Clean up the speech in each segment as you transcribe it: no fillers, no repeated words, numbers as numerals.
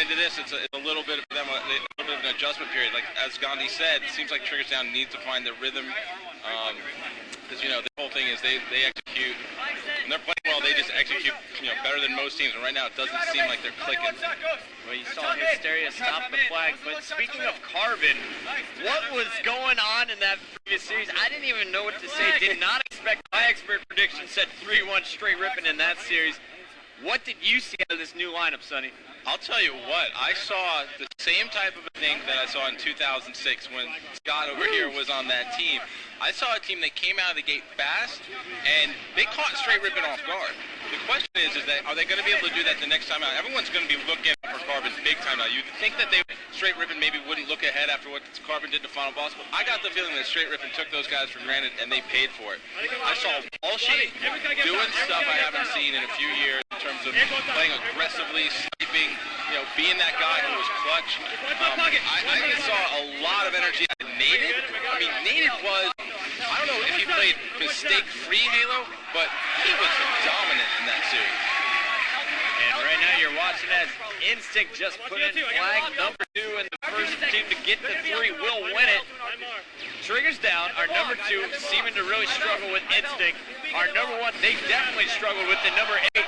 into this, it's a little bit of them, a little bit of an adjustment period. Like as Gandhi said, it seems like Triggerstown needs to find their rhythm. Because the whole thing is they execute, when they're playing well, they just execute better than most teams. And right now, it doesn't seem like they're clicking. Well, you saw Hysteria stop the flag. But speaking of Carbon, what was going on in that previous series? I didn't even know what to say. Did not expect. My expert prediction said 3-1 straight ripping in that series. What did you see out of this new lineup, Sonny? I'll tell you what, I saw the same type of thing that I saw in 2006 when Scott over here was on that team. I saw a team that came out of the gate fast, and they caught straight ripping off guard. The question is that are they going to be able to do that the next time out? Everyone's going to be looking for Carbon big time now. You'd think that they straight ripping maybe wouldn't look ahead after what Carbon did to Final Boss, but I got the feeling that straight ripping took those guys for granted, and they paid for it. I saw Walshy doing stuff I haven't seen in a few years in terms of playing aggressively, sniping, being that guy who was clutch. I just saw a lot of energy out of Nated. I mean, Nated was, I don't know if he played mistake-free Halo, but he was dominant in that series. And right now you're watching as Instinct just put in flag number 2, and the first team to get to 3 will win it. Triggers down. Our number 2 seeming to really struggle with Instinct. Our number 1, they definitely struggled with the number 8.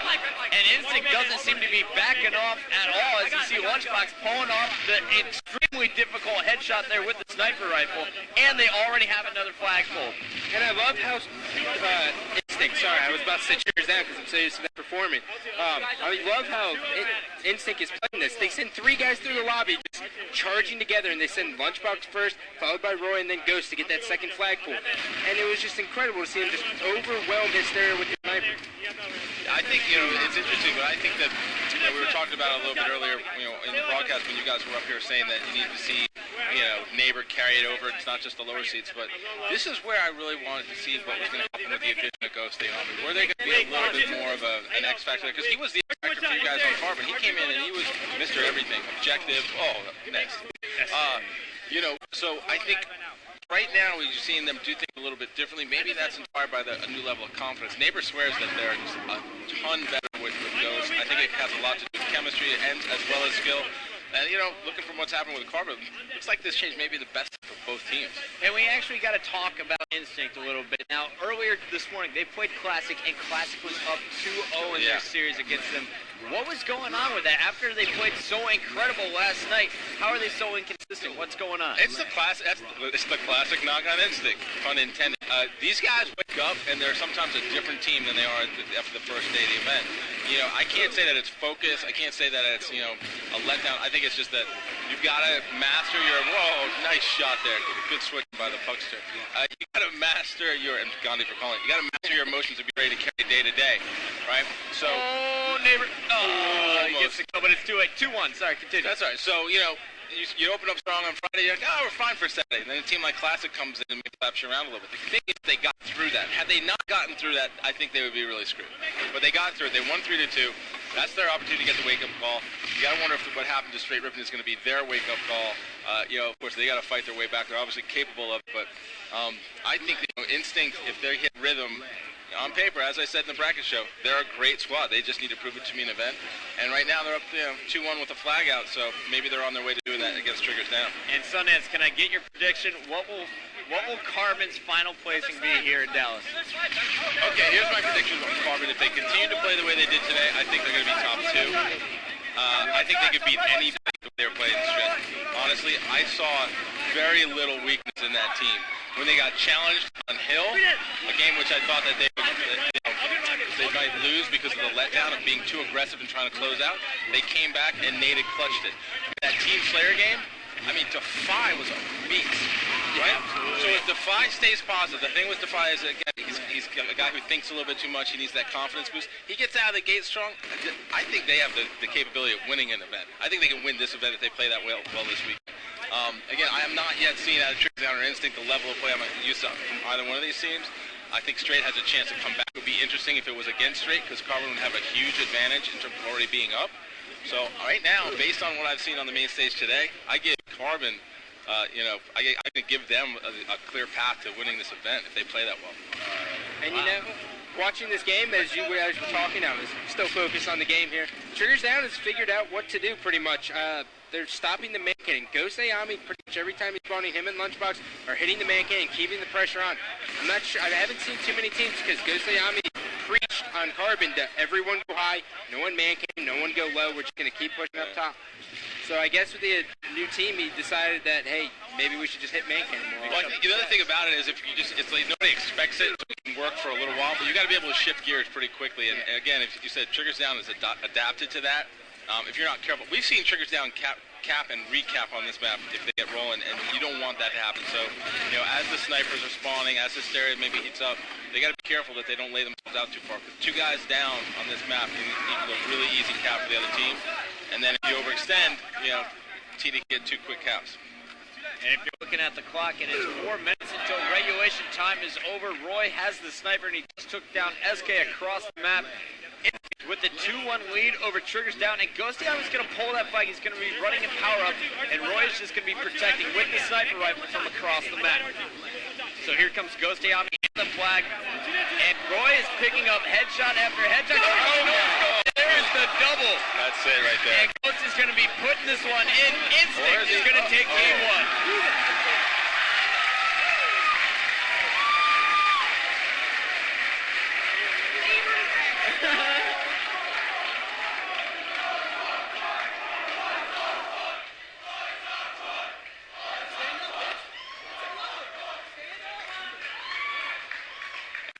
And Instinct doesn't seem to be backing off at all, as you see Lunchbox pulling off the extremely difficult headshot there with the sniper rifle. And they already have another flagpole. And I love how Instinct, sorry, I was about to say Triggers down because I'm so used to that performing. I love how Instinct is playing this. They send 3 guys through the lobby just charging together, and they send Lunchbox first, followed by Roy, and then Ghost to get that second flagpole. And it was just incredible to see him just overwhelm Hysteria with the sniper. I think, it's interesting, but I think that we were talking about it a little bit earlier, in the broadcast when you guys were up here saying that you need to see, Neighbor carry it over. It's not just the lower seats, but this is where I really wanted to see what was going to happen with the addition of Ghostayame. Were they going to be a little bit more of an X factor? Because he was the X factor for you guys on Carbon. He came in and he was Mr. Everything, objective. Oh, next. So I think right now we're seeing them do things a little bit differently. Maybe that's inspired by a new level of confidence. Neighbor swears that they're just a ton better with Ghost. I think it has a lot to do with chemistry and as well as skill. And, looking from what's happened with Carbon, looks like this change may be the best for both teams. And we actually got to talk about Instinct a little bit. Now, earlier this morning, they played Classic, and Classic was up 2-0 in their series against them. What was going on with that? After they played so incredible last night, how are they so inconsistent? What's going on? It's the classic knock on Instinct, pun intended. These guys wake up, and they're sometimes a different team than they are after the first day of the event. I can't say that it's focus. I can't say that it's, a letdown. I think it's just that you've got to master your, whoa, nice shot there. Good switch by the puckster. You got to master your, and Gandhi for calling, you got to master your emotions to be ready to carry day to day, right? So. Oh, Neighbor. Oh, he gets the kill, but it's 2-1. Sorry, continue. That's all right. So, you open up strong on Friday, you're like, oh, we're fine for Saturday. And then a team like Classic comes in and maybe slaps you around a little bit. The thing is, they got through that. Had they not gotten through that, I think they would be really screwed. But they got through it. They won 3-2. That's their opportunity to get the wake-up call. You got to wonder if what happened to Straight Ripping is going to be their wake-up call. Of course, they got to fight their way back. They're obviously capable of it. But I think Instinct, if they hit rhythm, on paper, as I said in the bracket show, they're a great squad. They just need to prove it to me in an event. And right now they're up 2-1 with a flag out, so maybe they're on their way to doing that against Triggers down. And Sundance, can I get your prediction? What will Carbon's final placing be here in Dallas? Okay, here's my prediction on Carbon. If they continue to play the way they did today, I think they're going to be top 2. I think they could beat anybody if they were playing straight. Honestly, I saw very little weakness in that team. When they got challenged on Hill, a game which I thought that they might lose because of the letdown of being too aggressive and trying to close out, they came back and Nated clutched it. That Team Slayer game, I mean, Defy was a beast, right? So if Defy stays positive, the thing with Defy is, again, he's a guy who thinks a little bit too much. He needs that confidence boost. He gets out of the gate strong. I think they have the capability of winning an event. I think they can win this event if they play that well this week. Again, I am not yet seeing out of Triggers Down or Instinct the level of play I'm used to from either one of these teams. I think Straight has a chance to come back. It would be interesting if it was against Straight because Carbon would have a huge advantage in terms of already being up. So right now, based on what I've seen on the main stage today, I give Carbon, I can give them a clear path to winning this event if they play that well. And watching this game, as you guys were talking, I was still focused on the game here. Triggers Down has figured out what to do pretty much. They're stopping the man cannon. Ghostayame, pretty much every time he's spawning, him and Lunchbox are hitting the man cannon, keeping the pressure on. I'm not sure, I haven't seen too many teams because Ghostayame preached on Carbon to everyone go high, no one man cannon, no one go low, we're just going to keep pushing up top. So I guess with the new team, he decided that, hey, maybe we should just hit man cannon more. Well, the other thing about it is if you just, it's like nobody expects it, so it can work for a little while, but you got to be able to shift gears pretty quickly. And again, if you said Triggers Down is adapted to that, if you're not careful, we've seen Triggers Down cap and recap on this map if they get rolling, and you don't want that to happen. So, you know, as the snipers are spawning, as the stereo maybe heats up, they got to be careful that they don't lay themselves out too far. Because 2 guys down on this map can equal a really easy cap for the other team. And then if you overextend, you know, TD can get 2 quick caps. And if you're looking at the clock, it is 4 minutes until regulation time is over. Roy has the sniper, and he just took down SK across the map with the 2-1 lead over Triggers Down. And Ghostayame is going to pull that flag. He's going to be running in power up, and Roy is just going to be protecting with the sniper rifle from across the map. So here comes Ghostayame in the flag, and Roy is picking up headshot after headshot. Oh, no, there's the double. That's it right there. And Ghost is going to be putting this one in. Instinct is going to take game 1.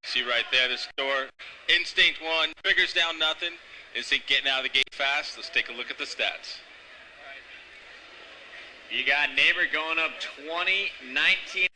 See right there, the score. Instinct 1, Triggers Down nothing. Instinct getting out of the gate fast. Let's take a look at the stats. You got Neighbor going up 20-19.